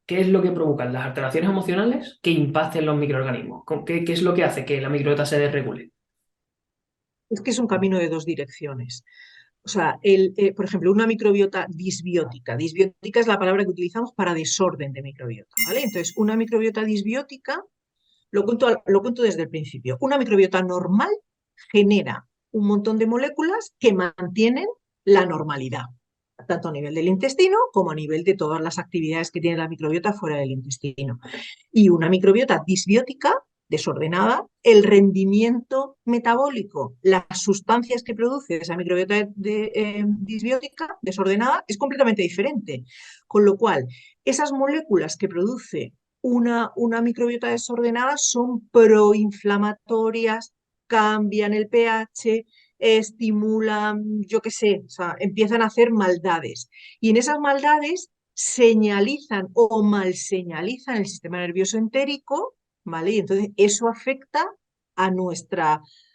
¿Qué es lo que provocan las alteraciones emocionales que impacten los microorganismos? ¿Qué es lo que hace que la microbiota se desregule? Es que es un camino de dos direcciones. O sea, por ejemplo, una microbiota disbiótica. Disbiótica es la palabra que utilizamos para desorden de microbiota, ¿vale? Entonces, una microbiota disbiótica, lo cuento desde el principio. Una microbiota normal genera un montón de moléculas que mantienen la normalidad, tanto a nivel del intestino como a nivel de todas las actividades que tiene la microbiota fuera del intestino. Y una microbiota disbiótica, desordenada, el rendimiento metabólico, las sustancias que produce esa microbiota disbiótica, desordenada, es completamente diferente. Con lo cual, esas moléculas que produce una microbiota desordenada son proinflamatorias, cambian el pH, estimulan, yo qué sé, o sea, empiezan a hacer maldades. Y en esas maldades señalizan o mal señalizan el sistema nervioso entérico, ¿vale? Y entonces eso afecta a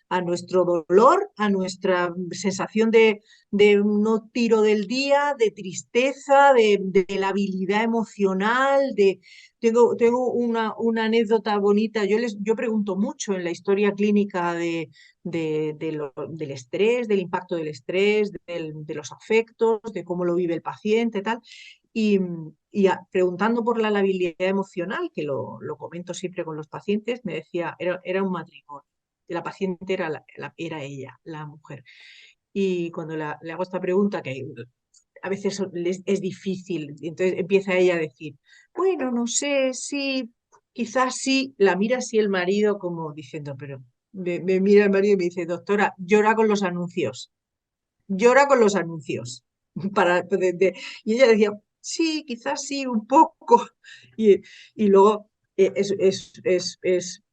a nuestro dolor, a nuestra sensación de no tiro del día, de tristeza, de labilidad emocional, tengo una anécdota bonita. Yo pregunto mucho en la historia clínica del estrés, del impacto del estrés, de los afectos, de cómo lo vive el paciente, tal. Y, preguntando por la labilidad emocional, que lo comento siempre con los pacientes, me decía, era un matrimonio. La paciente era ella, la mujer. Y cuando le hago esta pregunta, que a veces es difícil, y entonces empieza ella a decir, bueno, no sé, sí, quizás sí, la mira así el marido como diciendo, pero me mira el marido y me dice, doctora, llora con los anuncios. Y ella decía, sí, quizás sí, un poco. Y, y luego,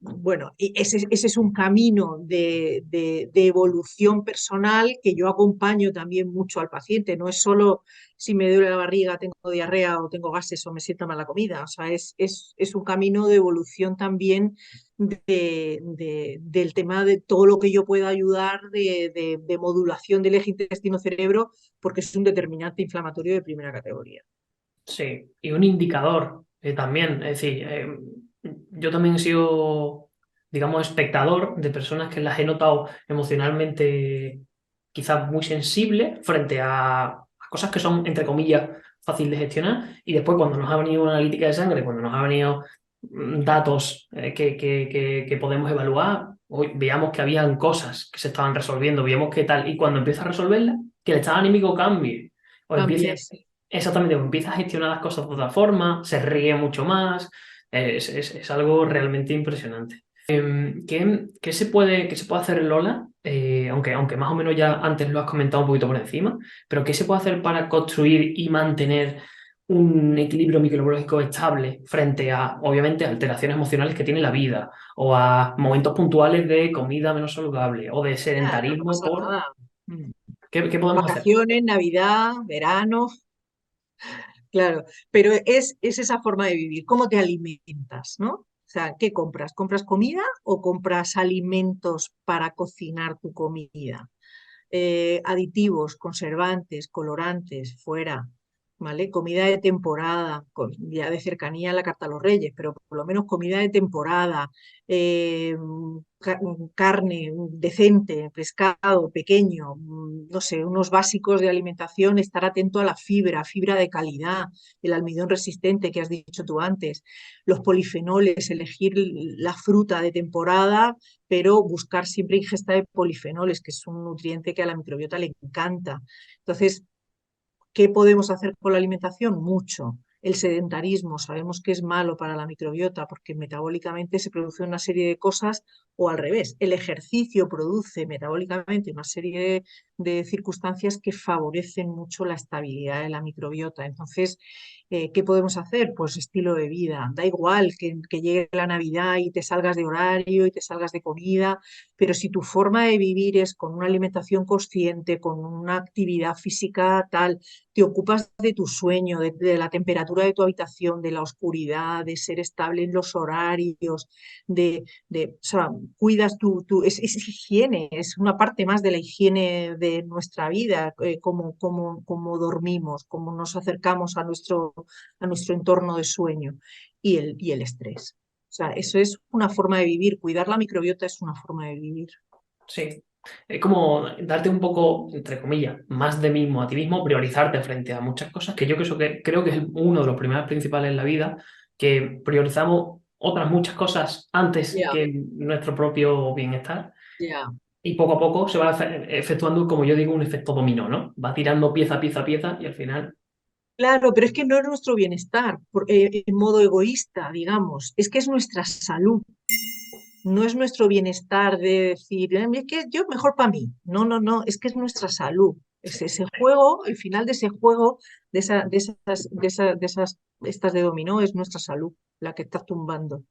bueno, y ese es un camino de evolución personal que yo acompaño también mucho al paciente. No es solo si me duele la barriga, tengo diarrea o tengo gases o me sienta mal la comida. O sea, es un camino de evolución también del tema de todo lo que yo pueda ayudar de modulación del eje intestino-cerebro, porque es un determinante inflamatorio de primera categoría. Sí, y un indicador también. Es decir, yo también he sido, digamos, espectador de personas que las he notado emocionalmente quizás muy sensibles frente a cosas que son, entre comillas, fácil de gestionar. Y después cuando nos ha venido una analítica de sangre, cuando nos ha venido datos que podemos evaluar, hoy veamos que habían cosas que se estaban resolviendo, veíamos qué tal. Y cuando empieza a resolverlas, que el estado anímico cambie o Cambia, empiece. sí. Exactamente, pues empieza a gestionar las cosas de otra forma, se ríe mucho más, es algo realmente impresionante. ¿Qué se puede hacer, Lola? Aunque más o menos ya antes lo has comentado un poquito por encima, pero ¿qué se puede hacer para construir y mantener un equilibrio microbiológico estable frente a, obviamente, alteraciones emocionales que tiene la vida o a momentos puntuales de comida menos saludable o de Nada, no sedentarismo pasa por... nada. Mm. ¿Qué podemos hacer? Vacaciones, Navidad, verano, claro, pero es esa forma de vivir. ¿Cómo te alimentas, no? O sea, ¿qué compras? ¿Compras comida o compras alimentos para cocinar tu comida? Aditivos, conservantes, colorantes, fuera, ¿vale? Comida de temporada, ya de cercanía a la carta a los reyes, pero por lo menos comida de temporada, eh, carne decente, pescado pequeño, no sé, unos básicos de alimentación, estar atento a la fibra de calidad, el almidón resistente que has dicho tú antes, los polifenoles, elegir la fruta de temporada pero buscar siempre ingesta de polifenoles, que es un nutriente que a la microbiota le encanta. Entonces, ¿qué podemos hacer con la alimentación? Mucho. El sedentarismo sabemos que es malo para la microbiota porque metabólicamente se produce una serie de cosas o al revés. El ejercicio produce metabólicamente una serie de circunstancias que favorecen mucho la estabilidad de la microbiota. Entonces, ¿qué podemos hacer? Pues estilo de vida. Da igual que llegue la Navidad y te salgas de horario y te salgas de comida, pero si tu forma de vivir es con una alimentación consciente, con una actividad física tal, te ocupas de tu sueño, de la temperatura de tu habitación, de la oscuridad, de ser estable en los horarios, o sea, cuidas es higiene, es una parte más de la higiene de nuestra vida, cómo dormimos, cómo nos acercamos a nuestro a nuestro entorno de sueño y el estrés. O sea, eso es una forma de vivir. Cuidar la microbiota es una forma de vivir. Sí. Es como darte un poco, entre comillas, más de mismo a ti mismo, priorizarte frente a muchas cosas que yo creo que es uno de los primeros principales en la vida, que priorizamos otras muchas cosas antes Ya, que nuestro propio bienestar. ya. Y poco a poco se va efectuando, como yo digo, un efecto dominó, ¿no? Va tirando pieza, pieza, pieza y al final, Claro, pero es que no es nuestro bienestar en modo egoísta, digamos, es que es nuestra salud, no es nuestro bienestar de decir, es que yo mejor para mí". No, no, no, es que es nuestra salud. Es ese juego, el final de ese juego, de esas, estas de dominó, es nuestra salud la que está tumbando.